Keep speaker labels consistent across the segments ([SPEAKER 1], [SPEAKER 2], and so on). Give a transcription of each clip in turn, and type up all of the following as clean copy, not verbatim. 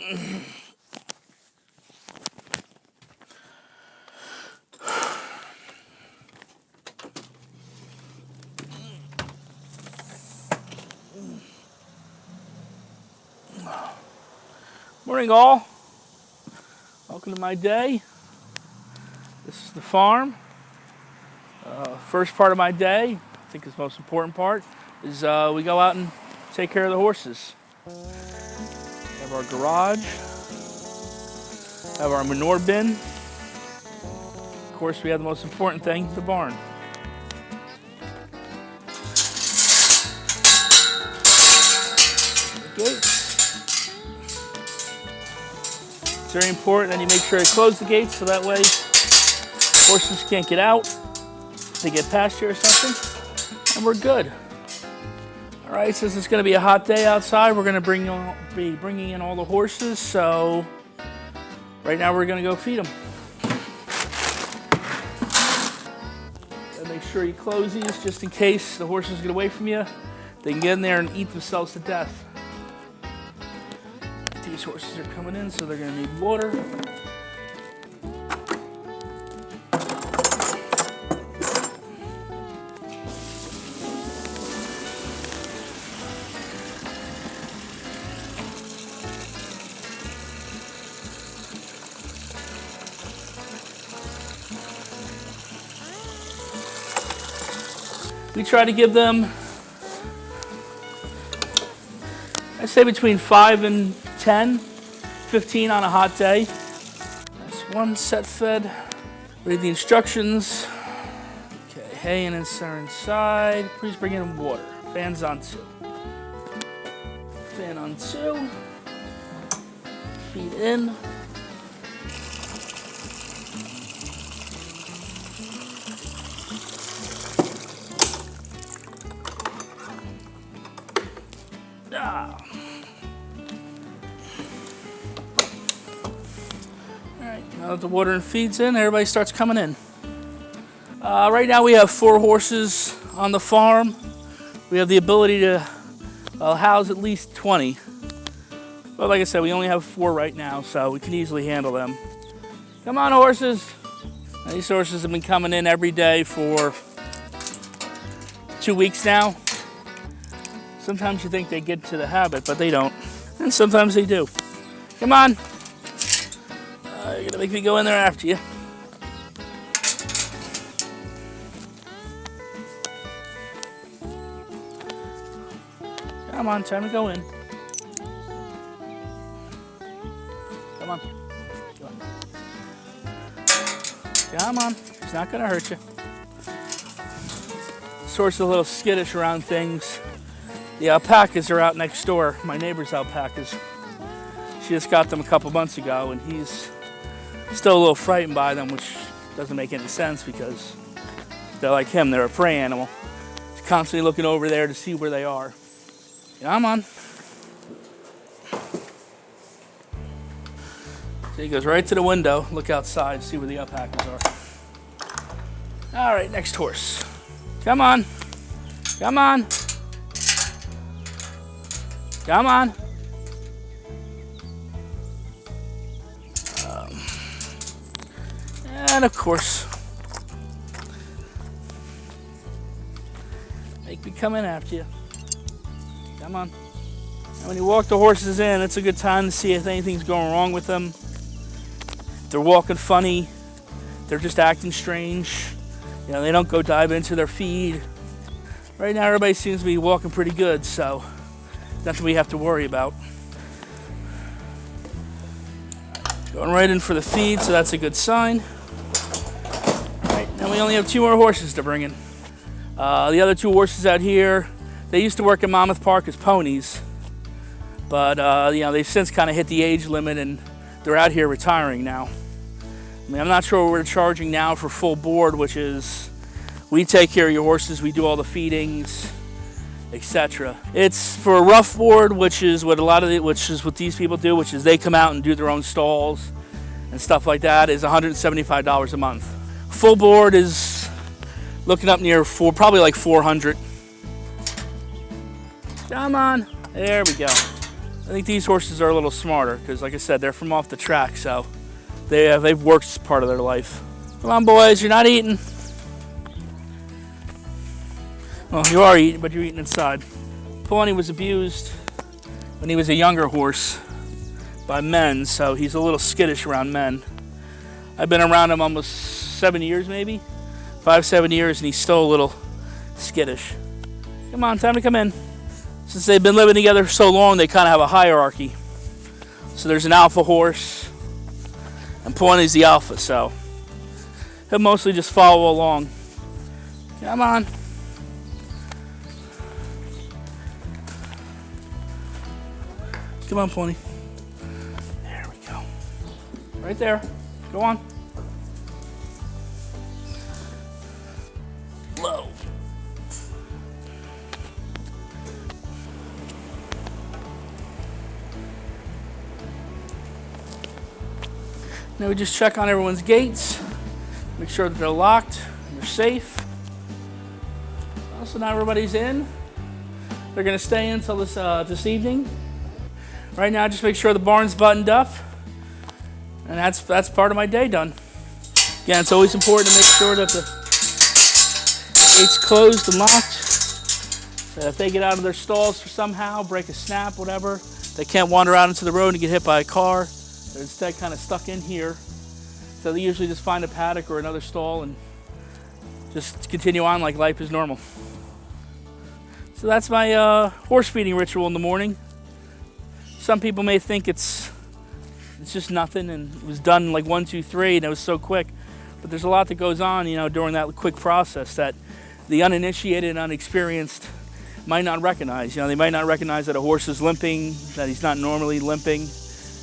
[SPEAKER 1] Morning all. Welcome to my day. This is the farm. First part of my day, I think is the most important part, is we go out and take care of the horses. We have our garage, have our manure bin. Of course, we have the most important thing, the barn. The gates. It's very important that you make sure you close the gates so that way horses can't get out. They get past you or something, and we're good. All right, since it's going to be a hot day outside, we're going to be bringing in all the horses. So right now we're going to go feed them. Make sure you close these just in case the horses get away from you. They can get in there and eat themselves to death. These horses are coming in, so they're going to need water. We try to give them, I say between 5 and 10, 15 on a hot day. That's one set fed. Read the instructions. Okay, hay and insert inside. Please bring in water. Fans on 2. Fan on 2. Feed in. Now that the water and feed's in, everybody starts coming in. Right now we have 4 horses on the farm. We have the ability to house at least 20. But like I said, we only have 4 right now, so we can easily handle them. Come on, horses. Now, these horses have been coming in every day for 2 weeks now. Sometimes you think they get into the habit, but they don't. And sometimes they do. Come on. You're gonna make me go in there after you. Come on, time to go in. Come on. Come on. It's not gonna hurt you. This horse is a little skittish around things. The alpacas are out next door. My neighbor's alpacas. She just got them a couple months ago, and he's still a little frightened by them, which doesn't make any sense because they're like him. They're a prey animal. He's constantly looking over there to see where they are. Come on. So he goes right to the window, look outside, see where the alpacas are. All right, next horse. Come on. Come on. Come on. And of course, make me come in after you. Come on. And when you walk the horses in, it's a good time to see if anything's going wrong with them. If they're walking funny, they're just acting strange. You know, they don't go dive into their feed. Right now, everybody seems to be walking pretty good, so nothing we have to worry about. Going right in for the feed, so that's a good sign. And we only have 2 more horses to bring in. The other 2 horses out here, they used to work at Monmouth Park as ponies, but you know, they've since kind of hit the age limit and they're out here retiring now. I mean, I'm not sure what we're charging now for full board, which is we take care of your horses, we do all the feedings, etc. It's for a rough board, which is what these people do, which is they come out and do their own stalls and stuff like that, is $175 a month. Full board is looking up near probably like 400. Come on, there we go. I think these horses are a little smarter because, like I said, they're from off the track, so they've worked part of their life. Come on, boys, you're not eating. Well, you are eating, but you're eating inside. Pawnee was abused when he was a younger horse by men, so he's a little skittish around men. I've been around him almost 7 years, maybe 5-7 years, and he's still a little skittish. Come on, time to come in. Since they've been living together so long, they kind of have a hierarchy. So there's an alpha horse, and Pawnee's the alpha, so he'll mostly just follow along. Come on. Come on, Pawnee. There we go. Right there. Go on. Low. Now we just check on everyone's gates, make sure that they're locked and they're safe. So now everybody's in. They're going to stay until this evening. Right now, just make sure the barn's buttoned up, and that's part of my day done. Again, it's always important to make sure that the gate's closed and locked. So if they get out of their stalls for somehow, break a snap, whatever, they can't wander out into the road and get hit by a car. They're instead kind of stuck in here. So they usually just find a paddock or another stall and just continue on like life is normal. So that's my horse feeding ritual in the morning. Some people may think it's just nothing and it was done like 1, 2, 3 and it was so quick. But there's a lot that goes on, during that quick process that the uninitiated and unexperienced might not recognize. They might not recognize that a horse is limping, that he's not normally limping.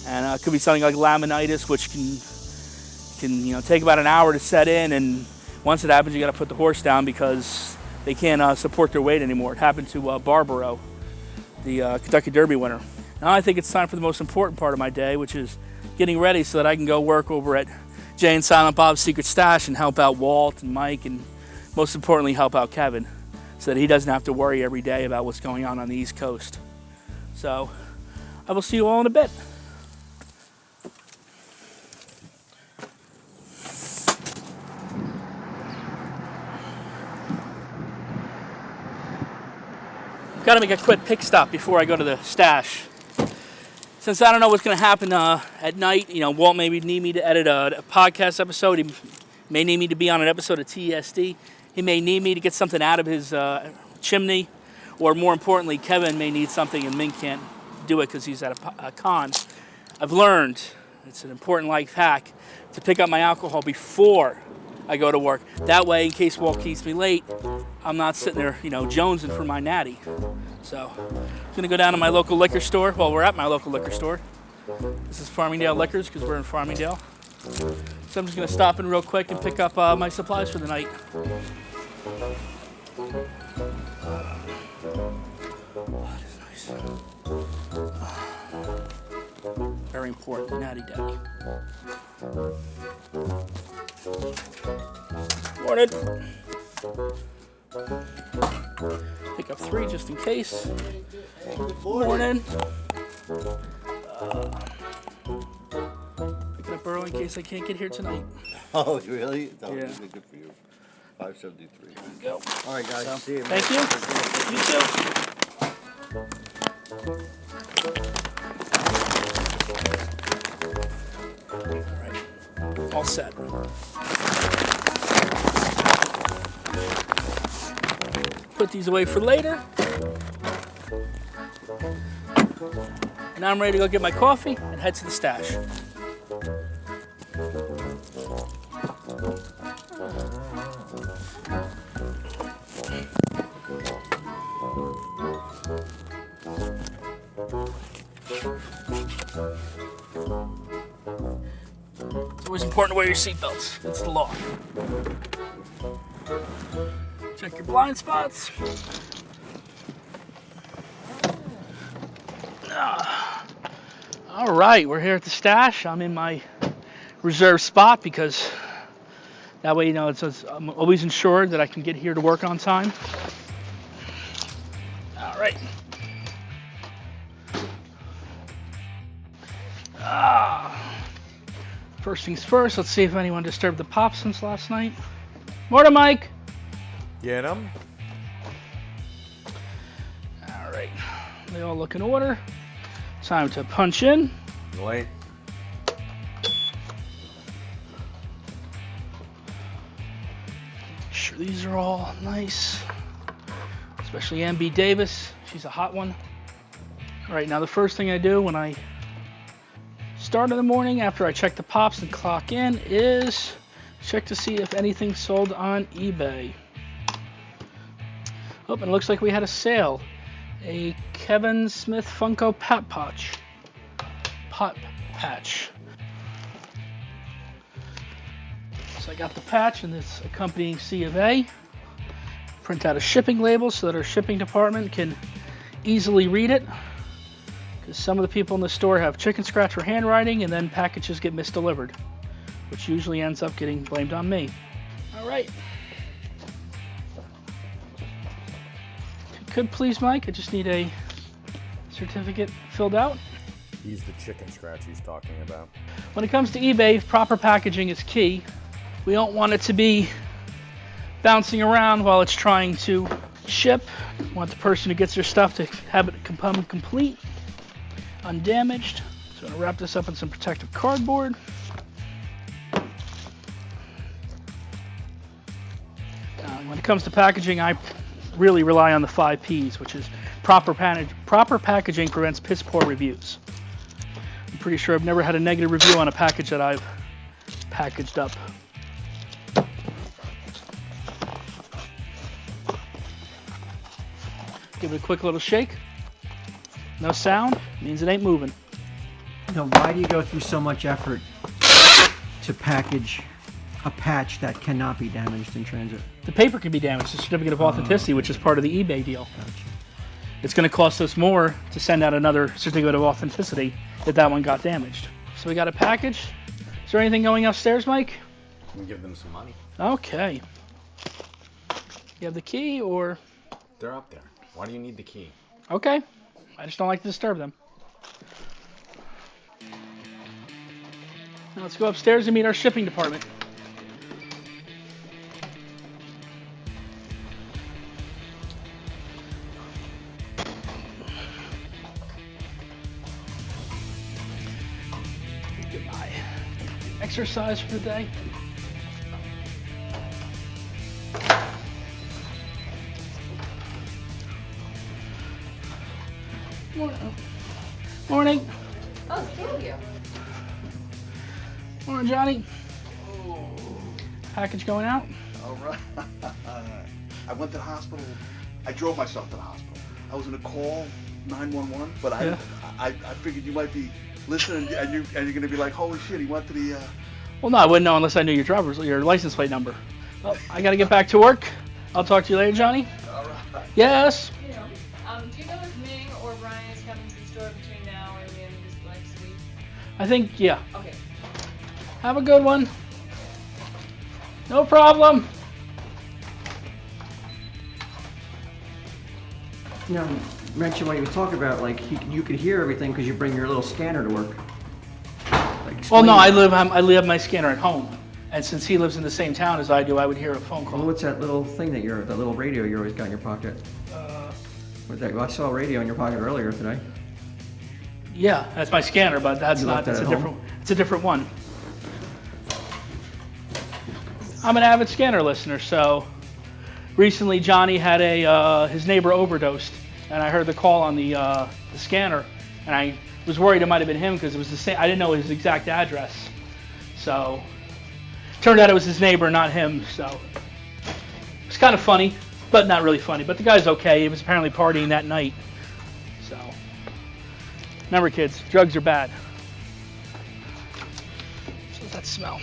[SPEAKER 1] And it could be something like laminitis, which can take about an hour to set in. And once it happens, you got to put the horse down because they can't support their weight anymore. It happened to Barbaro, the Kentucky Derby winner. Now I think it's time for the most important part of my day, which is getting ready so that I can go work over at Jay and Silent Bob's Secret Stash and help out Walt and Mike, and most importantly, help out Kevin, so that he doesn't have to worry every day about what's going on the East Coast. So I will see you all in a bit. Got to make a quick pit stop before I go to the stash. Since I don't know what's going to happen at night, Walt may need me to edit a podcast episode. He may need me to be on an episode of TSD. He may need me to get something out of his chimney. Or more importantly, Kevin may need something and Ming can't do it because he's at a con. I've learned, it's an important life hack, to pick up my alcohol before I go to work. That way, in case Walt keeps me late, I'm not sitting there, jonesing for my natty. So, I'm gonna go down to my local liquor store. Well, we're at my local liquor store. This is Farmingdale Liquors because we're in Farmingdale. So I'm just gonna stop in real quick and pick up my supplies for the night. Oh, that is nice. Very important, natty deck. Morning. Pick up 3 just in case. Morning. Picking up early in case I can't get here tonight.
[SPEAKER 2] Oh, really? That would
[SPEAKER 1] Yeah.
[SPEAKER 2] be good for you. 573.
[SPEAKER 1] There we go.
[SPEAKER 2] All right, guys.
[SPEAKER 1] So,
[SPEAKER 2] See you.
[SPEAKER 1] thank you. You too. All right. All set. Put these away for later. Now I'm ready to go get my coffee and head to the stash. It's always important to wear your seatbelts. It's the law. Check your blind spots. All right, we're here at the stash. I'm in my reserved spot because that way, I'm always ensured that I can get here to work on time. All right. First things first, let's see if anyone disturbed the pops since last night. Morning, Mike.
[SPEAKER 3] Get them.
[SPEAKER 1] All right, they all look in order. Time to punch in.
[SPEAKER 3] Late.
[SPEAKER 1] Sure, these are all nice, especially MB Davis. She's a hot one. All right, now the first thing I do when I start in the morning after I check the pops and clock in is check to see if anything's sold on eBay. Oh, and it looks like we had a sale. A Kevin Smith Funko Pot Patch. So I got the patch and this accompanying C of A. Print out a shipping label so that our shipping department can easily read it. Because some of the people in the store have chicken scratch for handwriting and then packages get misdelivered, which usually ends up getting blamed on me. All right. If you could please, Mike, I just need a certificate filled out.
[SPEAKER 3] He's the chicken scratch he's talking about.
[SPEAKER 1] When it comes to eBay, proper packaging is key. We don't want it to be bouncing around while it's trying to ship. We want the person who gets their stuff to have it come complete, undamaged. So I'm going to wrap this up in some protective cardboard. When it comes to packaging, I really rely on the 5 Ps, which is proper packaging prevents piss poor reviews. I'm pretty sure I've never had a negative review on a package that I've packaged up. Give it a quick little shake. No sound means it ain't moving.
[SPEAKER 4] Now, why do you go through so much effort to package a patch that cannot be damaged in transit?
[SPEAKER 1] The paper can be damaged, the certificate of authenticity, which is part of the eBay deal.
[SPEAKER 4] Gotcha.
[SPEAKER 1] It's going to cost us more to send out another certificate of authenticity if that one got damaged. So we got a package. Is there anything going upstairs, Mike?
[SPEAKER 3] We can give them some money.
[SPEAKER 1] Okay. You have the key or?
[SPEAKER 3] They're up there. Why do you need the key?
[SPEAKER 1] Okay. I just don't like to disturb them. Now let's go upstairs and meet our shipping department. Get my exercise for the day. Morning.
[SPEAKER 5] Oh, it's two of you.
[SPEAKER 1] Morning, Johnny. Package going out?
[SPEAKER 6] All right. I went to the hospital. I drove myself to the hospital. I was going to call 911, but I figured you might be listening, and you're going to be like, holy shit, he went to the...
[SPEAKER 1] Well, no, I wouldn't know unless I knew your license plate number. Well, I got to get back to work. I'll talk to you later, Johnny.
[SPEAKER 6] All right.
[SPEAKER 1] Yes.
[SPEAKER 5] Do you know if Ming or Ryan is coming to the store between now and the end of this next week?
[SPEAKER 1] I think, yeah.
[SPEAKER 5] Okay.
[SPEAKER 1] Have a good one. No problem.
[SPEAKER 4] You know, mentioned when he was talking about, like, you could hear everything because you bring your little scanner to work. Like,
[SPEAKER 1] Well, no, I
[SPEAKER 4] explain
[SPEAKER 1] leave my scanner at home, and since he lives in the same town as I do, I would hear a phone
[SPEAKER 4] that.
[SPEAKER 1] call.
[SPEAKER 4] What's that little thing that that little radio you always got in your pocket? What's that? Well, I saw a radio in your pocket earlier today.
[SPEAKER 1] Yeah, that's my scanner, but that's
[SPEAKER 4] You
[SPEAKER 1] not.
[SPEAKER 4] left that
[SPEAKER 1] It's a
[SPEAKER 4] at
[SPEAKER 1] different.
[SPEAKER 4] home?
[SPEAKER 1] It's a different one. I'm an avid scanner listener, so recently Johnny had his neighbor overdosed, and I heard the call on the scanner, and I was worried it might have been him because it was the same. I didn't know his exact address, so turned out it was his neighbor, not him. So it's kind of funny, but not really funny. But the guy's okay. He was apparently partying that night. So remember, kids, drugs are bad. What's that smell?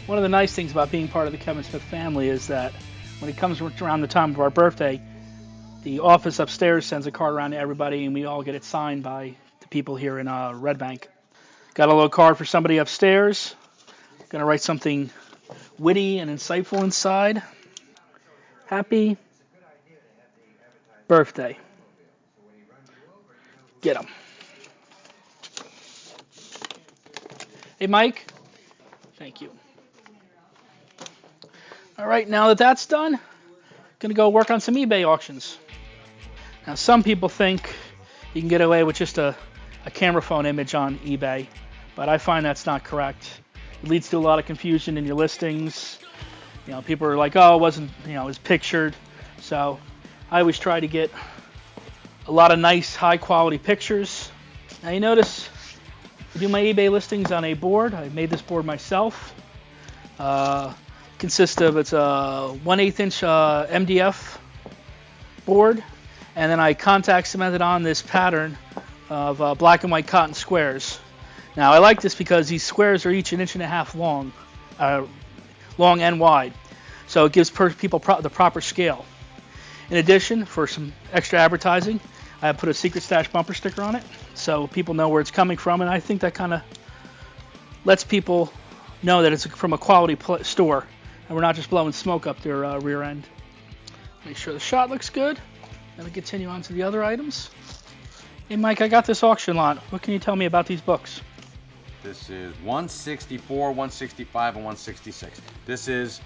[SPEAKER 1] One of the nice things about being part of the Kevin Smith family is that when it comes around the time of our birthday, the office upstairs sends a card around to everybody, and we all get it signed by the people here in Red Bank. Got a little card for somebody upstairs. Gonna write something witty and insightful inside. Happy birthday. Get 'em. Hey, Mike. Thank you. All right, now that that's done, gonna go work on some eBay auctions. Now, some people think you can get away with just a camera phone image on eBay, but I find that's not correct. It leads to a lot of confusion in your listings. You know, people are like, oh, it wasn't, you know, it was pictured. So I always try to get a lot of nice, high quality pictures. Now you notice I do my eBay listings on a board. I made this board myself. Consists of, it's a 1/8 inch MDF board, and then I contact cemented on this pattern of black and white cotton squares. Now I like this because these squares are each 1.5 inches long, long and wide, so it gives people the proper scale. In addition, for some extra advertising, I put a Secret Stash bumper sticker on it, so people know where it's coming from, and I think that kind of lets people know that it's from a quality store, and we're not just blowing smoke up their rear end. Make sure the shot looks good. Then we continue on to the other items. Hey Mike, I got this auction lot. What can you tell me about these books?
[SPEAKER 3] This is 164, 165, and 166. This is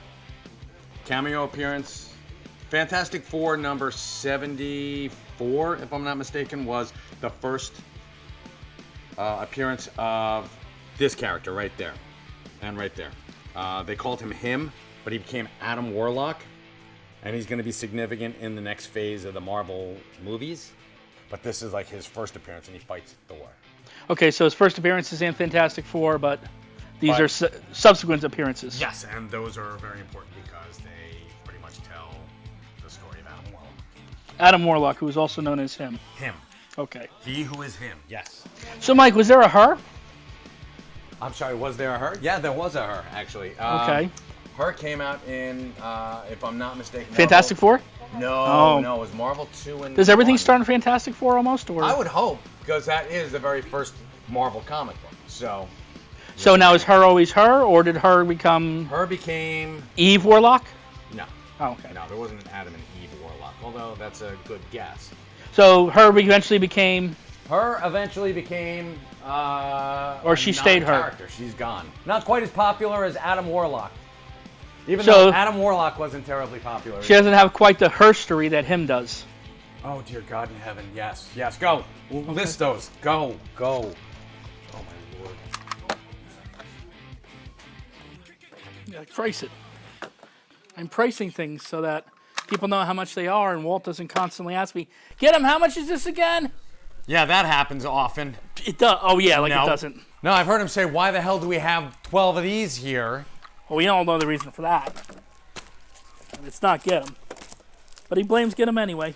[SPEAKER 3] cameo appearance. Fantastic Four number 74, if I'm not mistaken, was the first appearance of this character right there. And right there. They called him, but he became Adam Warlock. And he's going to be significant in the next phase of the Marvel movies. But this is like his first appearance, and he fights Thor.
[SPEAKER 1] Okay, so his first appearance is in Fantastic Four, but these are subsequent appearances.
[SPEAKER 3] Yes, and those are very important because they pretty much tell the story of Adam Warlock.
[SPEAKER 1] Adam Warlock, who is also known as him.
[SPEAKER 3] Him.
[SPEAKER 1] Okay.
[SPEAKER 3] He who is him, yes.
[SPEAKER 1] So Mike, was there a her?
[SPEAKER 3] I'm sorry, was there a her? Yeah, there was a her, actually.
[SPEAKER 1] Okay.
[SPEAKER 3] Her came out in, if I'm not mistaken,
[SPEAKER 1] Fantastic Four?
[SPEAKER 3] No, it was Marvel 2 and
[SPEAKER 1] Does everything
[SPEAKER 3] 1.
[SPEAKER 1] start in Fantastic Four almost? Or?
[SPEAKER 3] I would hope, because that is the very first Marvel comic book. So
[SPEAKER 1] now is her always her, or did her become
[SPEAKER 3] her became
[SPEAKER 1] Eve Warlock?
[SPEAKER 3] No.
[SPEAKER 1] Oh, okay.
[SPEAKER 3] No, there wasn't an Adam and Eve Warlock, although that's a good guess.
[SPEAKER 1] So her eventually became...
[SPEAKER 3] Her eventually became
[SPEAKER 1] or she stayed her.
[SPEAKER 3] Character. She's gone. Not quite as popular as Adam Warlock. Even
[SPEAKER 1] So-
[SPEAKER 3] though Adam Warlock wasn't terribly popular.
[SPEAKER 1] She doesn't have quite the herstory that him does.
[SPEAKER 3] Oh, dear God in heaven. Yes. Yes. Go. We'll list those. Go. Go. Oh, my Lord.
[SPEAKER 1] Yeah, price it. I'm pricing things so that people know how much they are, and Walt doesn't constantly ask me, "Get him, how much is this again?"
[SPEAKER 3] Yeah, that happens often.
[SPEAKER 1] It does. Oh, yeah, like
[SPEAKER 3] No.
[SPEAKER 1] it doesn't.
[SPEAKER 3] No, I've heard him say, why the hell do we have 12 of these here?
[SPEAKER 1] Well, we all know the reason for that. And it's not get him. But he blames get him anyway.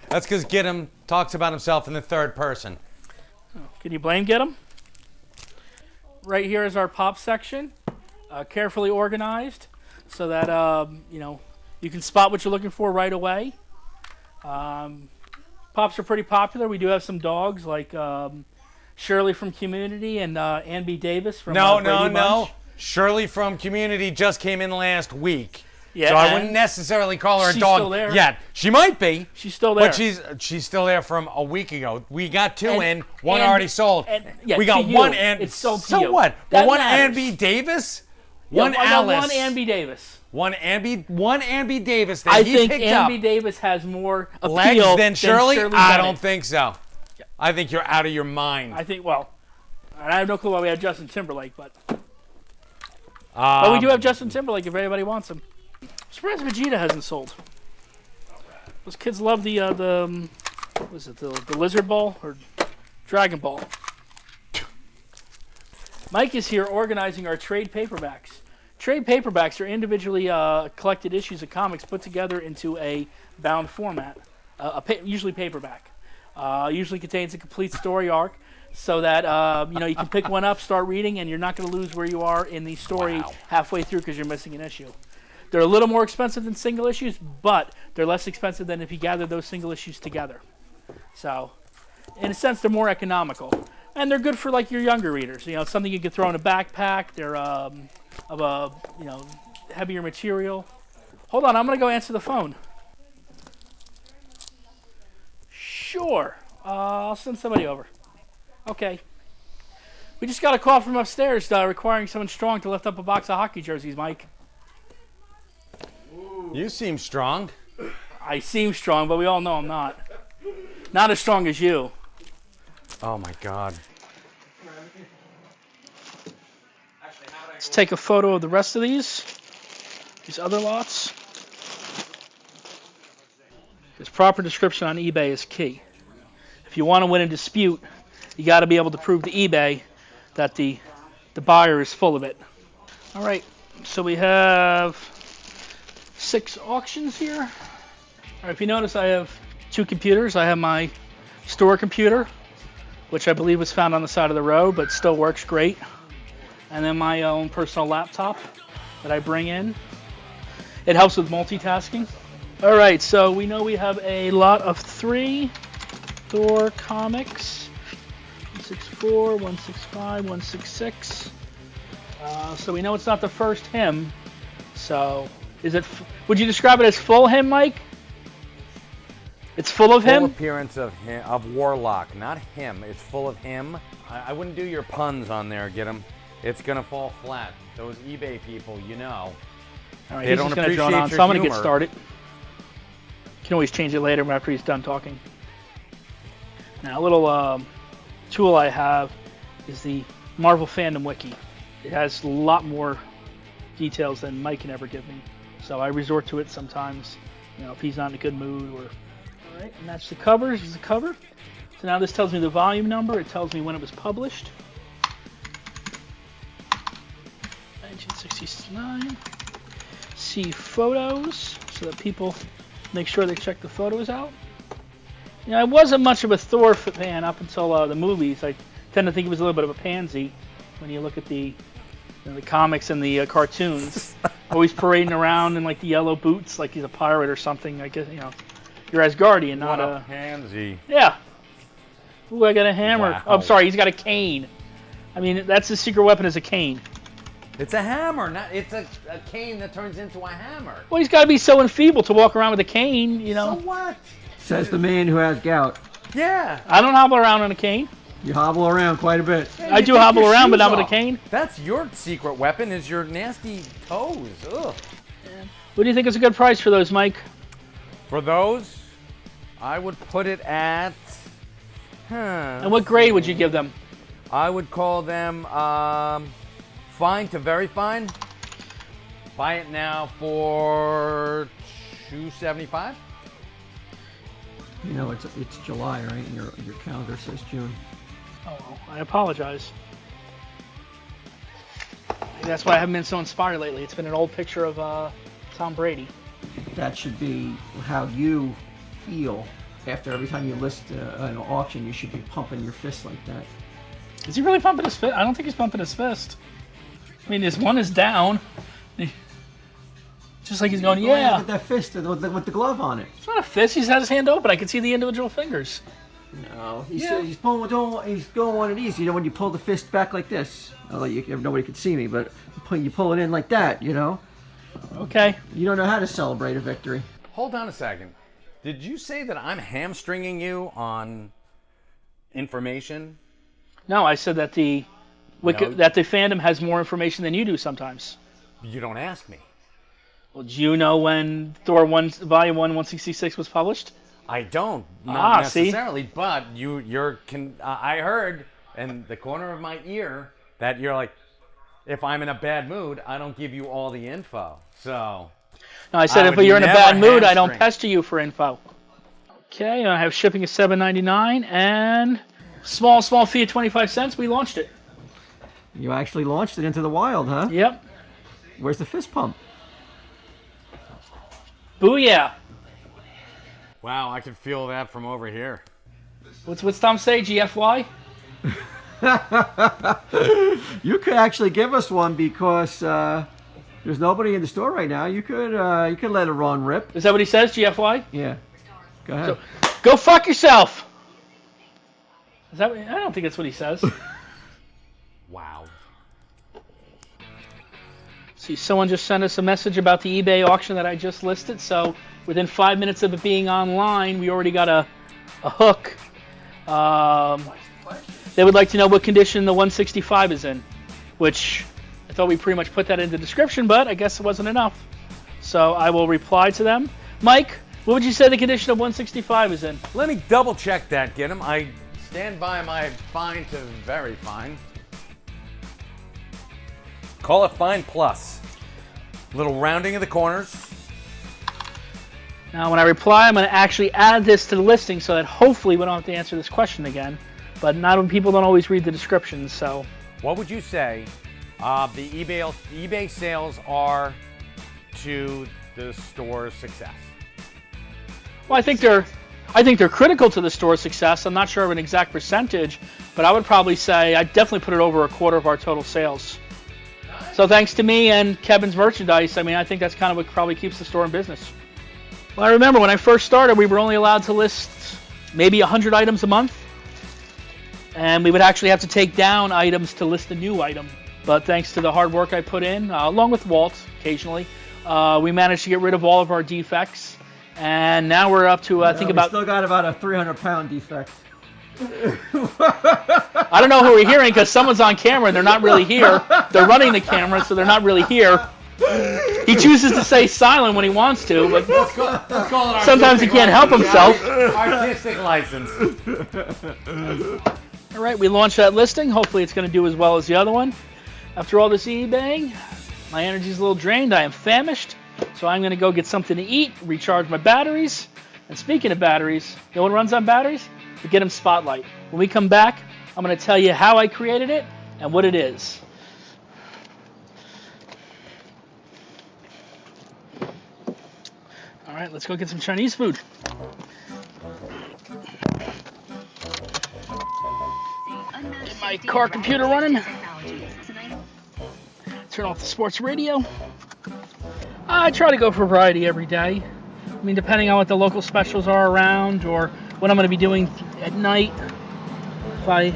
[SPEAKER 3] That's because Gitem talks about himself in the third person.
[SPEAKER 1] Can you blame get him? Right here is our pop section. Carefully organized so that, you can spot what you're looking for right away. Pops are pretty popular. We do have some dogs like Shirley from Community and Ann B. Davis from Brady Bunch.
[SPEAKER 3] Shirley from Community just came in last week.
[SPEAKER 1] Yeah,
[SPEAKER 3] so I wouldn't necessarily call her a
[SPEAKER 1] she's
[SPEAKER 3] dog
[SPEAKER 1] still there.
[SPEAKER 3] yet. She might be.
[SPEAKER 1] She's still there.
[SPEAKER 3] But she's still there from a week ago. We got two
[SPEAKER 1] And-
[SPEAKER 3] one
[SPEAKER 1] and-
[SPEAKER 3] already sold.
[SPEAKER 1] yeah,
[SPEAKER 3] we got
[SPEAKER 1] to you.
[SPEAKER 3] one and
[SPEAKER 1] It's sold to
[SPEAKER 3] so
[SPEAKER 1] you.
[SPEAKER 3] what?
[SPEAKER 1] That
[SPEAKER 3] one
[SPEAKER 1] matters.
[SPEAKER 3] Ann B. Davis?
[SPEAKER 1] Yeah,
[SPEAKER 3] One
[SPEAKER 1] I got
[SPEAKER 3] Alice.
[SPEAKER 1] one Ann B. Davis.
[SPEAKER 3] One Ann B. Davis that
[SPEAKER 1] I
[SPEAKER 3] he
[SPEAKER 1] think
[SPEAKER 3] picked
[SPEAKER 1] Ann
[SPEAKER 3] up.
[SPEAKER 1] B. Davis has more appeal
[SPEAKER 3] Legs than Shirley? I
[SPEAKER 1] Bennett.
[SPEAKER 3] don't think so.
[SPEAKER 1] Yeah.
[SPEAKER 3] I think you're out of your mind.
[SPEAKER 1] I think, well, and I have no clue why we have Justin Timberlake, but we do have Justin Timberlake if anybody wants him. I'm surprised Vegeta hasn't sold. Those kids love the what was it, the Lizard Ball or Dragon Ball. Mike is here organizing our trade paperbacks. Trade paperbacks are individually collected issues of comics put together into a bound format, usually paperback. Usually contains a complete story arc, so that you can pick one up, start reading, and you're not going to lose where you are in the story halfway through because you're missing an issue. They're a little more expensive than single issues, but they're less expensive than if you gather those single issues together. So, in a sense, they're more economical, and they're good for like your younger readers. It's something you can throw in a backpack. They're of a heavier material. Hold on, I'm gonna go answer the phone. Sure, I'll send somebody over. Okay. We just got a call from upstairs requiring someone strong to lift up a box of hockey jerseys, Mike.
[SPEAKER 3] You seem strong.
[SPEAKER 1] I seem strong, but we all know I'm not. Not as strong as you.
[SPEAKER 3] Oh my God.
[SPEAKER 1] Let's take a photo of the rest of these other lots. Because proper description on eBay is key. If you want to win a dispute, you got to be able to prove to eBay that the buyer is full of it. All right, so we have 6 auctions here. All right, if you notice, I have 2 computers. I have my store computer, which I believe was found on the side of the road, but still works great. And then my own personal laptop that I bring in. It helps with multitasking. All right, so we know we have a lot of 3 Thor comics. 164, 165, 166. So we know it's not the first him. So is it? Would you describe it as full him, Mike? It's full of him?
[SPEAKER 3] Full appearance of him, of Warlock, not him. It's full of him. I wouldn't do your puns on there, Gitem. It's gonna fall flat. Those eBay people, you know.
[SPEAKER 1] All right,
[SPEAKER 3] They
[SPEAKER 1] he's
[SPEAKER 3] don't
[SPEAKER 1] just gonna drone
[SPEAKER 3] appreciate
[SPEAKER 1] on,
[SPEAKER 3] your
[SPEAKER 1] so I'm gonna get
[SPEAKER 3] humor.
[SPEAKER 1] started. You can always change it later after he's done talking. Now, a little tool I have is the Marvel Fandom Wiki. It has a lot more details than Mike can ever give me, so I resort to it sometimes. You know, if he's not in a good mood, or all right. And that's the cover. This is the cover. So now this tells me the volume number. It tells me when it was published. 1969. See photos, so that people make sure they check the photos out. You know, I wasn't much of a Thor fan up until the movies. I tend to think he was a little bit of a pansy when you look at the comics and the cartoons. Always parading around in like the yellow boots, like he's a pirate or something. I guess, you know, you're Asgardian, not
[SPEAKER 3] What a pansy.
[SPEAKER 1] Yeah. Ooh, I got a hammer.
[SPEAKER 3] Wow.
[SPEAKER 1] Oh, I'm sorry, he's got a cane. I mean, that's his secret weapon, is a cane.
[SPEAKER 3] It's a hammer, not it's a cane that turns into a hammer.
[SPEAKER 1] Well, he's got to be so enfeebled to walk around with a cane, you know.
[SPEAKER 3] So what?
[SPEAKER 4] Says the man who has gout.
[SPEAKER 3] Yeah.
[SPEAKER 1] I don't hobble around on a cane.
[SPEAKER 4] You hobble around quite a bit.
[SPEAKER 1] I do hobble around, but not with a cane.
[SPEAKER 3] That's your secret weapon, is your nasty toes. Ugh.
[SPEAKER 1] What do you think is a good price for those, Mike?
[SPEAKER 3] For those, I would put it at...
[SPEAKER 1] And what grade would you give them?
[SPEAKER 3] I would call them fine to very fine. Buy it now for $275.
[SPEAKER 4] You know, it's July, right? And your calendar says June.
[SPEAKER 1] Oh, well, I apologize. That's why I haven't been so inspired lately. It's been an old picture of Tom Brady.
[SPEAKER 4] That should be how you feel after every time you list an auction. You should be pumping your fist like that.
[SPEAKER 1] Is he really pumping his fist? I don't think he's pumping his fist. I mean, his one is down. Just like he's going, yeah.
[SPEAKER 4] With that fist with the glove on it.
[SPEAKER 1] It's not a fist. He's had his hand open. I can see the individual fingers.
[SPEAKER 4] No, he's going one of these. You know, when you pull the fist back like this. Nobody could see me, but you pull it in like that. You know.
[SPEAKER 1] Okay.
[SPEAKER 4] You don't know how to celebrate a victory.
[SPEAKER 3] Hold on a second. Did you say that I'm hamstringing you on information?
[SPEAKER 1] No, I said that the fandom has more information than you do sometimes.
[SPEAKER 3] You don't ask me.
[SPEAKER 1] Well, do you know when Thor 1 Volume 1 166 was published?
[SPEAKER 3] I don't, not
[SPEAKER 1] see?
[SPEAKER 3] necessarily, but I heard in the corner of my ear that you're like, if I'm in a bad mood, I don't give you all the info. So
[SPEAKER 1] No, I said
[SPEAKER 3] I
[SPEAKER 1] if
[SPEAKER 3] would
[SPEAKER 1] you're in a
[SPEAKER 3] never
[SPEAKER 1] bad mood, I don't
[SPEAKER 3] hamstring.
[SPEAKER 1] pester you for info. Okay, I have shipping of $7.99 and small fee of 25 cents. We launched it.
[SPEAKER 4] You actually launched it into the wild, huh?
[SPEAKER 1] Yep.
[SPEAKER 4] Where's the fist pump?
[SPEAKER 1] Booyah.
[SPEAKER 3] wow, I could feel that from over here.
[SPEAKER 1] What's Tom say? GFY?
[SPEAKER 4] You could actually give us one because there's nobody in the store right now. You could let it run rip.
[SPEAKER 1] Is that what he says? GFY?
[SPEAKER 4] Yeah. Go ahead.
[SPEAKER 1] So, go fuck yourself. Is that? I don't think that's what he says.
[SPEAKER 3] Wow.
[SPEAKER 1] See, someone just sent us a message about the eBay auction that I just listed. So within 5 minutes of it being online, we already got a hook. They would like to know what condition the 165 is in, which I thought we pretty much put that in the description, but I guess it wasn't enough. So I will reply to them. Mike, what would you say the condition of 165 is in?
[SPEAKER 3] Let me double check that, Gitem. I stand by my fine to very fine. Call it fine plus. Little rounding of the corners.
[SPEAKER 1] Now when I reply, I'm going to actually add this to the listing so that hopefully we don't have to answer this question again. But not when people don't always read the descriptions, so.
[SPEAKER 3] What would you say the eBay sales are to the store's success?
[SPEAKER 1] Well, I think they're critical to the store's success. I'm not sure of an exact percentage, but I would probably say I'd definitely put it over a quarter of our total sales. So thanks to me and Kevin's merchandise, I mean, I think that's kind of what probably keeps the store in business. Well, I remember when I first started, we were only allowed to list maybe 100 items a month. And we would actually have to take down items to list a new item. But thanks to the hard work I put in, along with Walt occasionally, we managed to get rid of all of our defects. And now we're up to, I think about...
[SPEAKER 4] We still got about a 300-pound defect.
[SPEAKER 1] I don't know who we're hearing because someone's on camera and they're not really here. They're running the camera, so they're not really here. He chooses to stay silent when he wants to, but
[SPEAKER 3] Let's call it
[SPEAKER 1] sometimes he can't help himself.
[SPEAKER 3] Artistic license.
[SPEAKER 1] All right, we launched that listing. Hopefully it's going to do as well as the other one. After all this eBaying, my energy's a little drained. I am famished, so I'm going to go get something to eat, recharge my batteries. And speaking of batteries, you know what runs on batteries? The Gitem Spotlight. When we come back, I'm going to tell you how I created it and what it is. All right, let's go get some Chinese food. Get my car computer running. Turn off the sports radio. I try to go for variety every day. I mean, depending on what the local specials are around or what I'm going to be doing at night. If I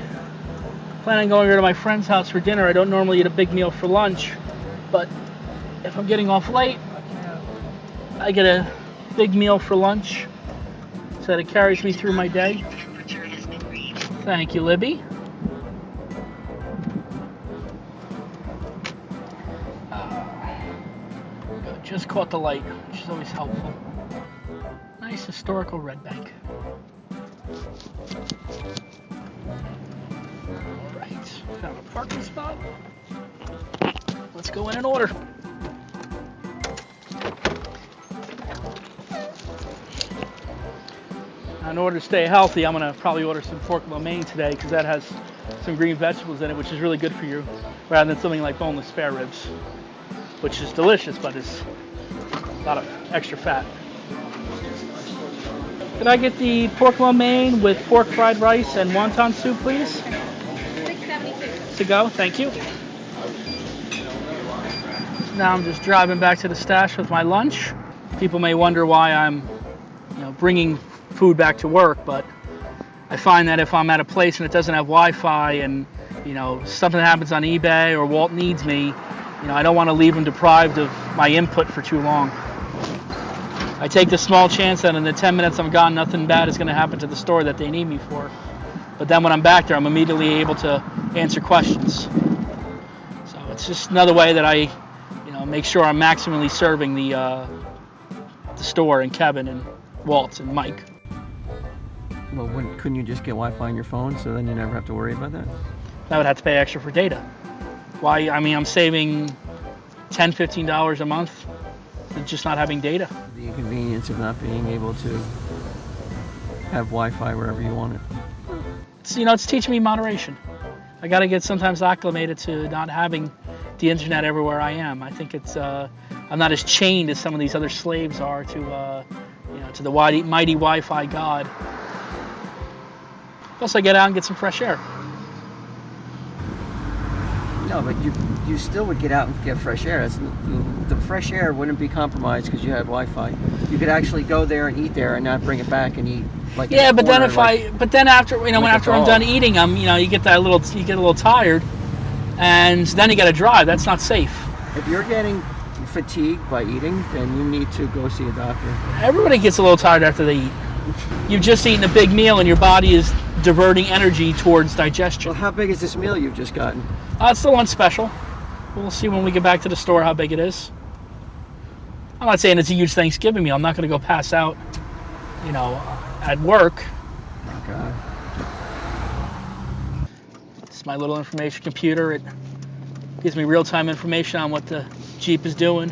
[SPEAKER 1] plan on going over to my friend's house for dinner, I don't normally eat a big meal for lunch. But if I'm getting off late, I get a big meal for lunch so that it carries me through my day. Thank you, Libby. Just caught the light, which is always helpful. Nice historical red bank. Alright, found a parking spot. Let's go in and order. In order to stay healthy, I'm going to probably order some pork lo mein today because that has some green vegetables in it, which is really good for you, rather than something like boneless spare ribs, which is delicious, but it's a lot of extra fat. Could I get the pork lo mein with pork fried rice and wonton soup, please?
[SPEAKER 5] $6.72.
[SPEAKER 1] To go, thank you. So now I'm just driving back to the stash with my lunch. People may wonder why I'm, bringing food back to work, but I find that if I'm at a place and it doesn't have Wi-Fi and something happens on eBay or Walt needs me, I don't want to leave him deprived of my input for too long. I take the small chance that in the 10 minutes I'm gone, nothing bad is going to happen to the store that they need me for. But then when I'm back there, I'm immediately able to answer questions. So it's just another way that I, make sure I'm maximally serving the store and Kevin and Walt and Mike.
[SPEAKER 4] Well, couldn't you just get Wi-Fi on your phone so then you never have to worry about that?
[SPEAKER 1] I would have to pay extra for data. Why? I mean, I'm saving $10, $15 a month to just not having data.
[SPEAKER 4] The inconvenience of not being able to have Wi-Fi wherever you want it.
[SPEAKER 1] It's teaching me moderation. I got to get sometimes acclimated to not having the internet everywhere I am. I think it's I'm not as chained as some of these other slaves are to the mighty Wi-Fi god. Plus, I get out and get some fresh air.
[SPEAKER 4] No, but you still would get out and get fresh air. The fresh air wouldn't be compromised because you had Wi-Fi. You could actually go there and eat there and not bring it back and eat like.
[SPEAKER 1] Yeah, but then after I'm done eating them, you get a little tired, and then you got to drive. That's not safe.
[SPEAKER 4] If you're getting fatigued by eating, then you need to go see a doctor.
[SPEAKER 1] Everybody gets a little tired after they eat. You've just eaten a big meal and your body is diverting energy towards digestion.
[SPEAKER 4] Well, how big is this meal you've just gotten?
[SPEAKER 1] It's the lunch special. We'll see when we get back to the store how big it is. I'm not saying it's a huge Thanksgiving meal. I'm not going to go pass out, at work.
[SPEAKER 4] God.
[SPEAKER 1] It's my little information computer. It gives me real-time information on what the Jeep is doing.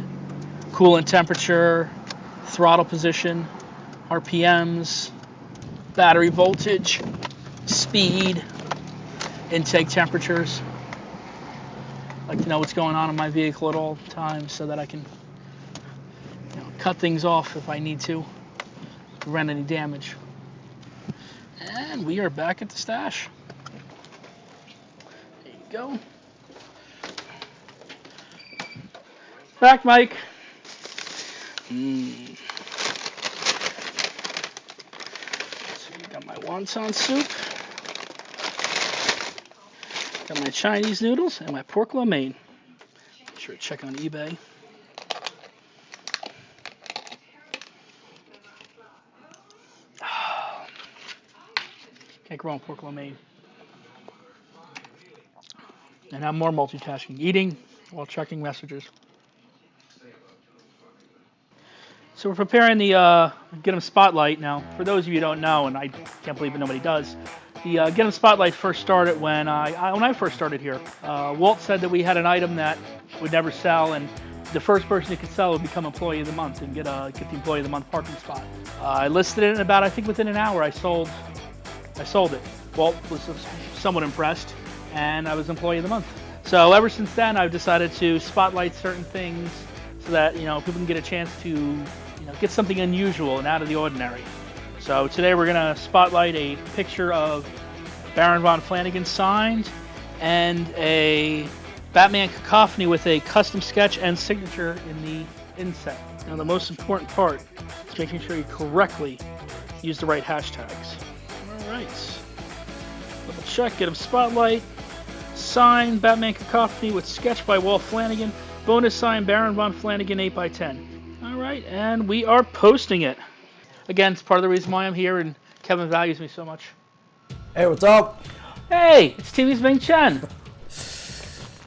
[SPEAKER 1] Coolant temperature, throttle position, RPMs, battery voltage, speed, intake temperatures. I like to know what's going on in my vehicle at all times so that I can cut things off if I need to prevent any damage. And we are back at the stash. There you go. Back, Mike. So we got my wonton soup. Got my Chinese noodles and my pork lo mein. Be sure to check on eBay. Can't go wrong with pork lo mein. And I'm more multitasking, eating while checking messages. So we're preparing the Gitem Spotlight now. For those of you who don't know, and I can't believe that nobody does, the Gitem Spotlight first started when I first started here. Walt said that we had an item that would never sell, and the first person who could sell would become Employee of the Month and get the Employee of the Month parking spot. I listed it in about, I think within an hour, I sold it. Walt was somewhat impressed, and I was Employee of the Month. So ever since then, I've decided to spotlight certain things so that people can get a chance to get something unusual and out of the ordinary. So today we're going to spotlight a picture of Baron von Flanagan signed and a Batman cacophony with a custom sketch and signature in the inset. Now the most important part is making sure you correctly use the right hashtags. Alright. Double check, Gitem Spotlight. Signed Batman cacophony with sketch by Walt Flanagan. Bonus sign Baron von Flanagan 8x10. Alright, and we are posting it. Again, it's part of the reason why I'm here and Kevin values me so much.
[SPEAKER 7] Hey, what's up?
[SPEAKER 1] Hey, it's TV's Ming Chen.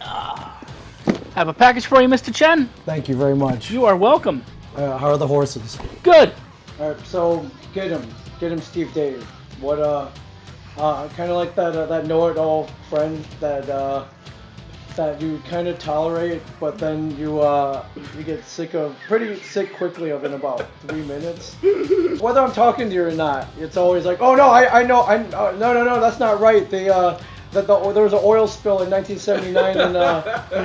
[SPEAKER 1] Have a package for you, Mr. Chen.
[SPEAKER 7] Thank you very much.
[SPEAKER 1] You are welcome.
[SPEAKER 7] How are the horses?
[SPEAKER 1] Good.
[SPEAKER 7] All right, so get him, Steve Dave. What kind of like that know-it-all friend that you kind of tolerate, but then you get pretty sick quickly of in about 3 minutes. Whether I'm talking to you or not, it's always like, oh no, I know, no, that's not right. There was an oil spill in 1979 and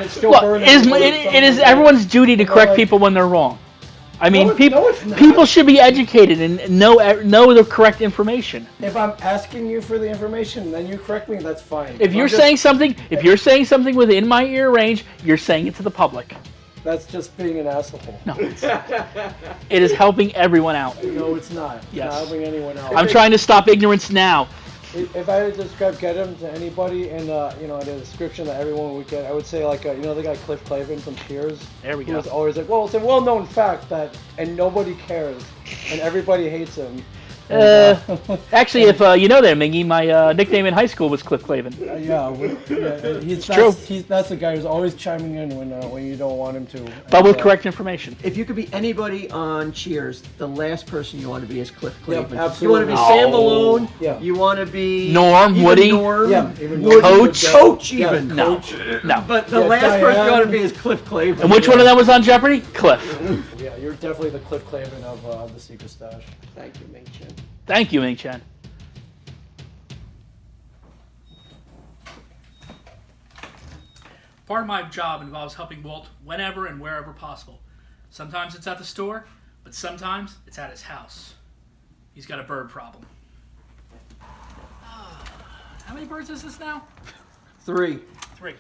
[SPEAKER 7] it's still burning.
[SPEAKER 1] It is everyone's duty to correct people when they're wrong. I mean, people should be educated and know the correct information.
[SPEAKER 7] If I'm asking you for the information, then you correct me. That's fine.
[SPEAKER 1] If you're saying something within my ear range, you're saying it to the public.
[SPEAKER 7] That's just being an asshole.
[SPEAKER 1] No, it is helping everyone out.
[SPEAKER 7] No, it's not. It's
[SPEAKER 1] Yes.
[SPEAKER 7] not helping anyone else.
[SPEAKER 1] I'm trying to stop ignorance now.
[SPEAKER 7] If I had to describe Gitem to anybody in the description that everyone would get, I would say like the guy Cliff Clavin from Cheers.
[SPEAKER 1] There we
[SPEAKER 7] who
[SPEAKER 1] go.
[SPEAKER 7] was always like, well, it's a well-known fact that, and nobody cares, and everybody hates him.
[SPEAKER 1] Actually, if you know that, Mingy, my nickname in high school was Cliff Clavin.
[SPEAKER 7] That's the guy who's always chiming in when you don't want him to.
[SPEAKER 1] But with correct information.
[SPEAKER 4] If you could be anybody on Cheers, the last person you want to be is Cliff Clavin.
[SPEAKER 7] Yep, absolutely.
[SPEAKER 4] You want to be Sam Malone.
[SPEAKER 7] Yeah.
[SPEAKER 4] You want to be
[SPEAKER 1] Norm,
[SPEAKER 4] even
[SPEAKER 1] Woody.
[SPEAKER 4] Norm.
[SPEAKER 7] Yeah, even
[SPEAKER 4] Woody.
[SPEAKER 1] Coach.
[SPEAKER 4] Coach
[SPEAKER 7] Yeah,
[SPEAKER 4] even.
[SPEAKER 1] No, no.
[SPEAKER 4] But the
[SPEAKER 7] Yeah,
[SPEAKER 4] last person you
[SPEAKER 7] Diane.
[SPEAKER 4] want to be is Cliff Clavin.
[SPEAKER 1] And which one of them was on Jeopardy? Cliff.
[SPEAKER 7] Yeah, you're definitely the Cliff Clavin of the Secret Stash.
[SPEAKER 4] Thank you, Ming Chen.
[SPEAKER 1] Thank you, Ming Chen. Part of my job involves helping Walt whenever and wherever possible. Sometimes it's at the store, but sometimes it's at his house. He's got a bird problem. How many birds is this now?
[SPEAKER 4] 3.
[SPEAKER 1] 3.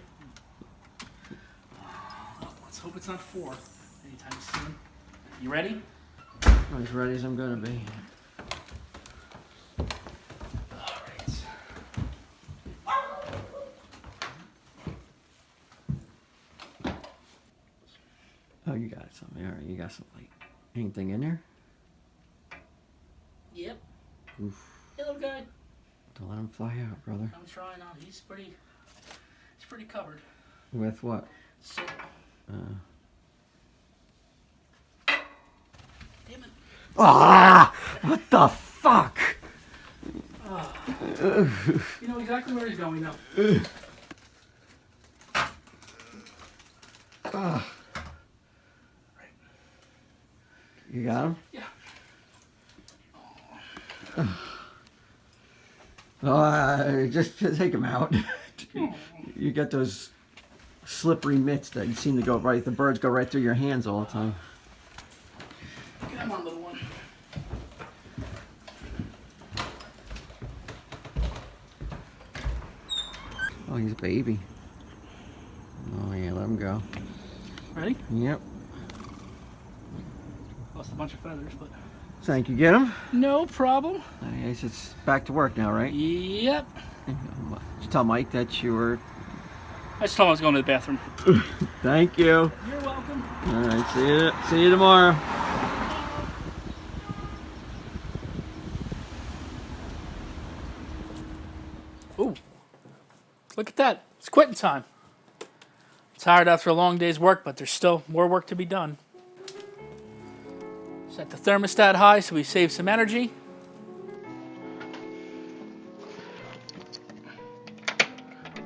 [SPEAKER 1] Let's hope it's not 4 anytime soon. You ready?
[SPEAKER 4] I'm as ready as I'm going to be. Oh, you got something. All right, you got some anything in there?
[SPEAKER 1] Yep.
[SPEAKER 4] Oof.
[SPEAKER 1] Hello, guy.
[SPEAKER 4] Don't let him fly out, brother.
[SPEAKER 1] I'm trying out. He's pretty covered.
[SPEAKER 4] With what?
[SPEAKER 1] So, damn it.
[SPEAKER 4] Ah! What the fuck?
[SPEAKER 1] You know exactly where he's going now.
[SPEAKER 4] You got him?
[SPEAKER 1] Yeah.
[SPEAKER 4] Oh, just take him out. You got those slippery mitts that seem to go right. The birds go right through your hands all the time.
[SPEAKER 1] Come on, little one.
[SPEAKER 4] Oh, he's a baby. Oh yeah, let him go.
[SPEAKER 1] Ready?
[SPEAKER 4] Yep.
[SPEAKER 1] Lost a bunch of feathers, but
[SPEAKER 4] Thank you. Get him?
[SPEAKER 1] no problem.
[SPEAKER 4] I guess it's back to work now, right?
[SPEAKER 1] Yep.
[SPEAKER 4] Did you tell Mike that you were...
[SPEAKER 1] I just told him I was going to the bathroom.
[SPEAKER 4] Thank you.
[SPEAKER 1] You're welcome.
[SPEAKER 4] All right, see you tomorrow.
[SPEAKER 1] Ooh. Look at that. It's quitting time. Tired after a long day's work, but there's still more work to be done. Set the thermostat high so we save some energy.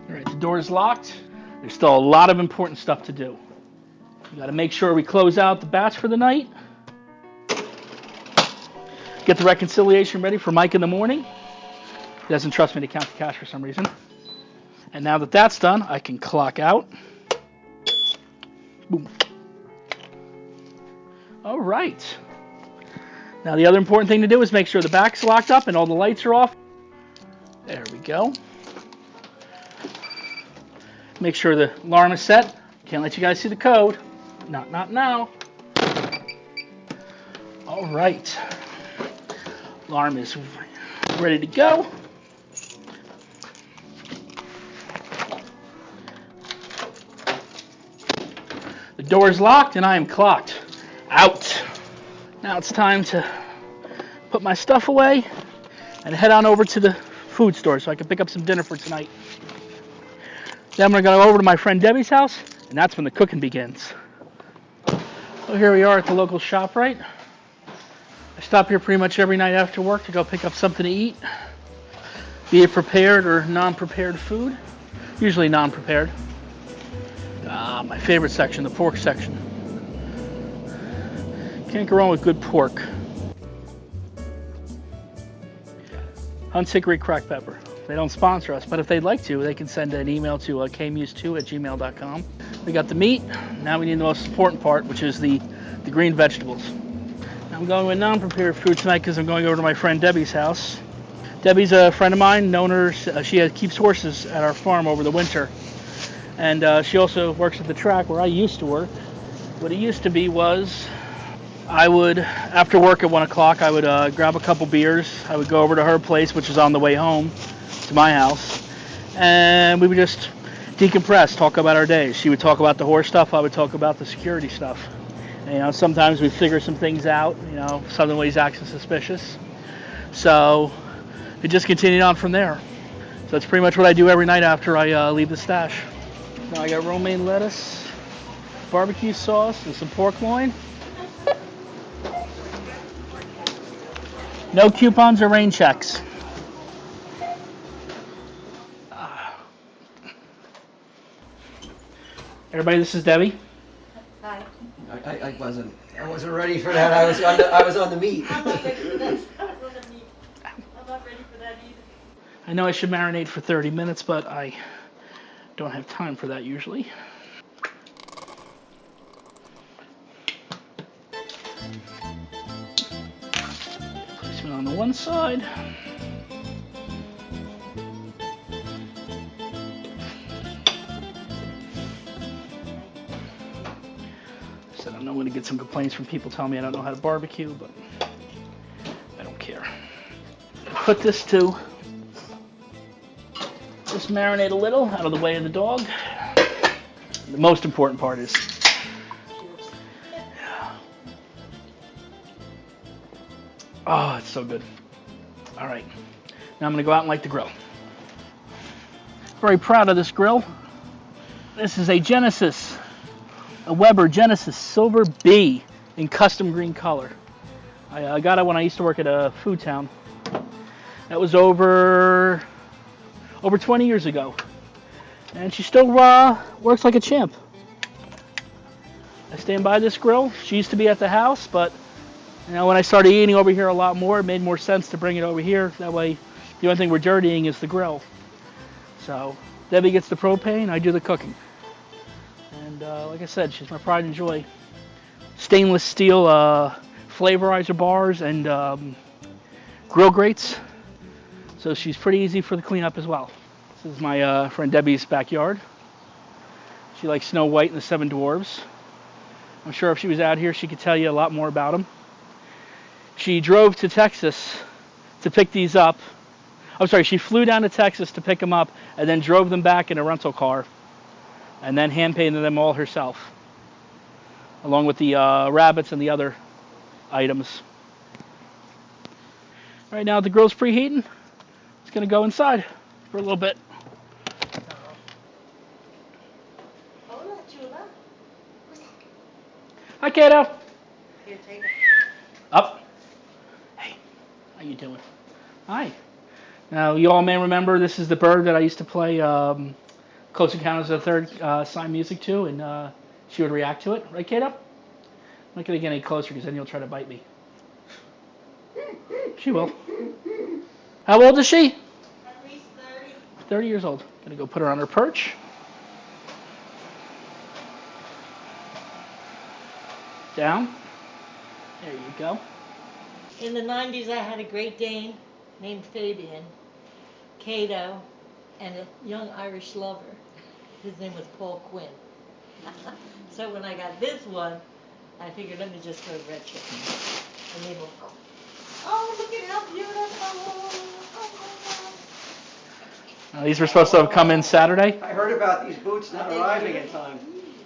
[SPEAKER 1] All right, the door is locked. There's still a lot of important stuff to do. We got to make sure we close out the batch for the night. Get the reconciliation ready for Mike in the morning. He doesn't trust me to count the cash for some reason. And now that that's done, I can clock out. Boom. All right. Now the other important thing to do is make sure the back's locked up and all the lights are off. There we go. Make sure the alarm is set. Can't let you guys see the code. Not now. All right. Alarm is ready to go. The door is locked and I am clocked out. Now it's time to put my stuff away and head on over to the food store so I can pick up some dinner for tonight. Then I'm going to go over to my friend Debbie's house, and that's when the cooking begins. So here we are at the local ShopRite. I stop here pretty much every night after work to go pick up something to eat, be it prepared or non-prepared food. Usually non-prepared. My favorite section, the pork section. Can't go wrong with good pork. Hunt's Hickory Cracked Pepper. They don't sponsor us, but if they'd like to, they can send an email to kmuse2@gmail.com. We got the meat. Now we need the most important part, which is the green vegetables. I'm going with non-prepared food tonight because I'm going over to my friend Debbie's house. Debbie's a friend of mine, known her. She keeps horses at our farm over the winter. And she also works at the track where I used to work. What it used to be was I would, after work at 1 o'clock, I would grab a couple beers. I would go over to her place, which is on the way home to my house. And we would just decompress, talk about our days. She would talk about the horse stuff. I would talk about the security stuff. And, sometimes we'd figure some things out, something was acting suspicious. So it just continued on from there. So that's pretty much what I do every night after I leave the stash. Now I got romaine lettuce, barbecue sauce, and some pork loin. No coupons or rain checks. Everybody, this is Debbie.
[SPEAKER 5] Hi.
[SPEAKER 4] I wasn't ready for that. I was on the meat.
[SPEAKER 5] I'm not ready for that. I'm not ready for that either.
[SPEAKER 1] I know I should marinate for 30 minutes, but I don't have time for that usually. Placement on the one side. Said I know I'm going to get some complaints from people telling me I don't know how to barbecue, but I don't care. Put this to just marinate a little out of the way of the dog. The most important part is oh, it's so good. All right, Now I'm going to go out and light the grill. Very proud of this grill. This is a Genesis, a Weber Genesis Silver B in custom green color. I got it when I used to work at a food town. That was over 20 years ago. And she still works like a champ. I stand by this grill. She used to be at the house, but you know, when I started eating over here a lot more, it made more sense to bring it over here. That way, the only thing we're dirtying is the grill. So Debbie gets the propane, I do the cooking. And like I said, she's my pride and joy. Stainless steel flavorizer bars and grill grates. So she's pretty easy for the cleanup as well. This is my friend Debbie's backyard. She likes Snow White and the Seven Dwarves. I'm sure if she was out here, she could tell you a lot more about them. She drove to Texas to pick these up. I'm sorry, she flew down to Texas to pick them up and then drove them back in a rental car and then hand painted them all herself, along with the rabbits and the other items. Right now the grill's preheating. It's going to go inside for a little bit. Hi, Kato.
[SPEAKER 8] Here, take it.
[SPEAKER 1] Up. Hey, how you doing? Hi. Now, you all may remember this is the bird that I used to play Close Encounters of the Third sign music to, and she would react to it. Right, Kato? I'm not going to get any closer because then you'll try to bite me. She will. How old is she?
[SPEAKER 8] At least 30.
[SPEAKER 1] 30 years old. Going to go put her on her perch. Down. There you go.
[SPEAKER 8] In the 90s, I had a Great Dane named Fabian, Cato, and a young Irish lover. His name was Paul Quinn. So when I got this one, I figured, let me just go red chicken. And they both go, oh, look at how beautiful. Oh, my God.
[SPEAKER 1] These were supposed to have come in Saturday.
[SPEAKER 4] I heard about these boots not arriving in time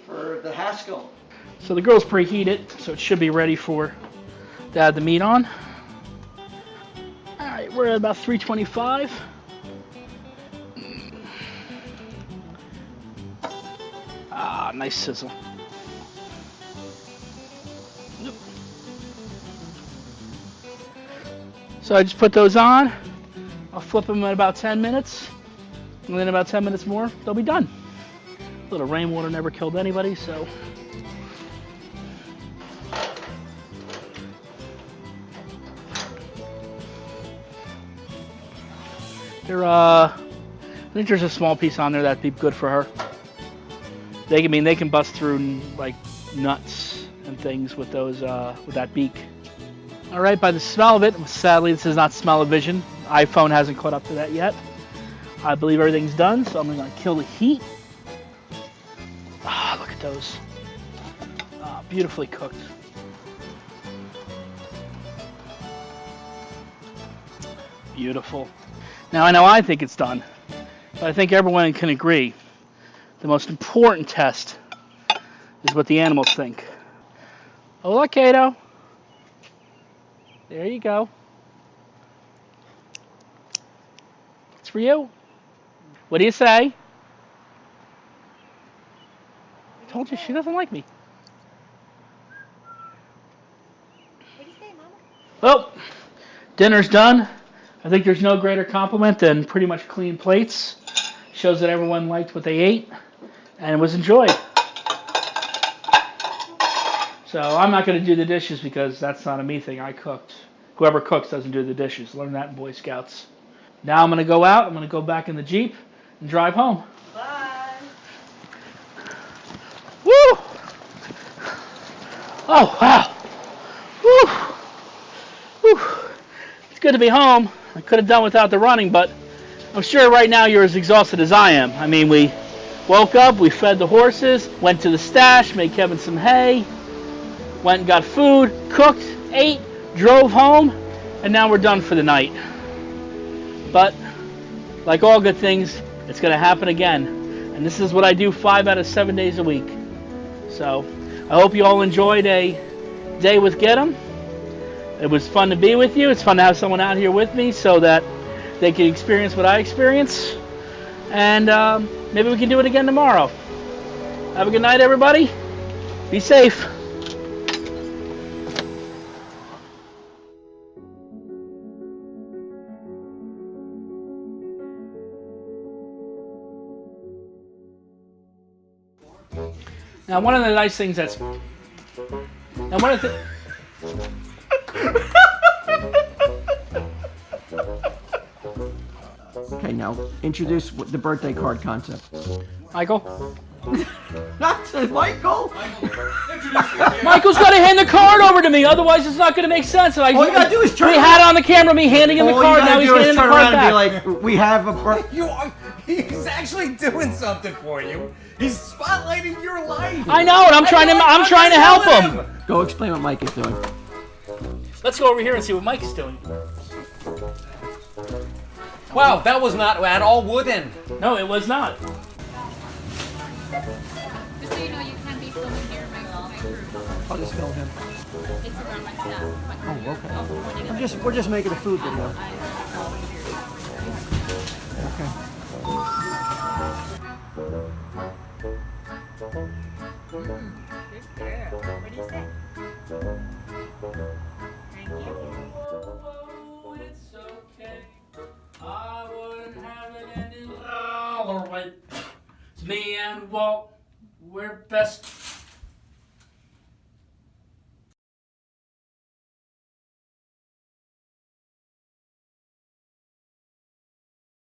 [SPEAKER 4] for the Haskell.
[SPEAKER 1] So the grill's preheated, so it should be ready to add the meat on. Alright, we're at about 325. Ah, nice sizzle. Yep. So I just put those on. I'll flip them in about 10 minutes. And then about 10 minutes more, they'll be done. A little rainwater never killed anybody, so... I think there's a small piece on there that'd be good for her. They can bust through like nuts and things with those with that beak. All right, by the smell of it, sadly this is not smell-o-vision. iPhone hasn't caught up to that yet. I believe everything's done, so I'm gonna kill the heat. Ah, look at those. Ah, beautifully cooked. Beautiful. Now, I know I think it's done, but I think everyone can agree the most important test is what the animals think. Hola, Kato. There you go. It's for you. What do you say? I told you she doesn't like me.
[SPEAKER 8] What do you say, Mama?
[SPEAKER 1] Well, dinner's done. I think there's no greater compliment than pretty much clean plates. Shows that everyone liked what they ate and was enjoyed. So I'm not going to do the dishes because that's not a me thing. I cooked. Whoever cooks doesn't do the dishes. Learn that in Boy Scouts. Now I'm going to go out. I'm going to go back in the Jeep and drive home.
[SPEAKER 8] Bye.
[SPEAKER 1] Woo! Oh, wow. Woo! Woo! It's good to be home. I could have done without the running, but I'm sure right now you're as exhausted as I am. I mean, we woke up, we fed the horses, went to the stash, made Kevin some hay, went and got food, cooked, ate, drove home, and now we're done for the night. But, like all good things, it's going to happen again. And this is what I do 5 out of 7 days a week. So, I hope you all enjoyed a day with Gitem. It was fun to be with you. It's fun to have someone out here with me so that they can experience what I experience, and maybe we can do it again tomorrow. Have a good night, everybody. Be safe. Now, one of the nice things that's... Now, one of the...
[SPEAKER 4] Okay, now introduce the birthday card concept.
[SPEAKER 1] Michael?
[SPEAKER 4] Not to Michael.
[SPEAKER 1] Michael's got to hand the card over to me, otherwise it's not going to make sense.
[SPEAKER 4] All you gotta do is turn
[SPEAKER 1] We
[SPEAKER 4] around.
[SPEAKER 1] had it on the camera, me handing him the
[SPEAKER 4] All
[SPEAKER 1] card,
[SPEAKER 4] you
[SPEAKER 1] now
[SPEAKER 4] gotta
[SPEAKER 1] he's
[SPEAKER 4] do is
[SPEAKER 1] handing the
[SPEAKER 4] turn
[SPEAKER 1] card
[SPEAKER 4] around
[SPEAKER 1] back.
[SPEAKER 4] and be like, we have a
[SPEAKER 3] He's actually doing something for you. He's spotlighting your life.
[SPEAKER 1] I know, and I'm trying to help him.
[SPEAKER 4] Go explain what Mike is doing.
[SPEAKER 1] Let's go over here and see what Mike is doing.
[SPEAKER 3] Wow, that was not at all wooden.
[SPEAKER 1] No, it was not.
[SPEAKER 9] Just so you know, you can be filming here, my crew.
[SPEAKER 4] I'll just film him.
[SPEAKER 9] It's around my staff.
[SPEAKER 4] Oh, okay. We're just making a food video. Okay.
[SPEAKER 9] Good girl. What do you say? Thank you.
[SPEAKER 1] Oh, it's okay. I wouldn't have it any other way. It's me and Walt. We're best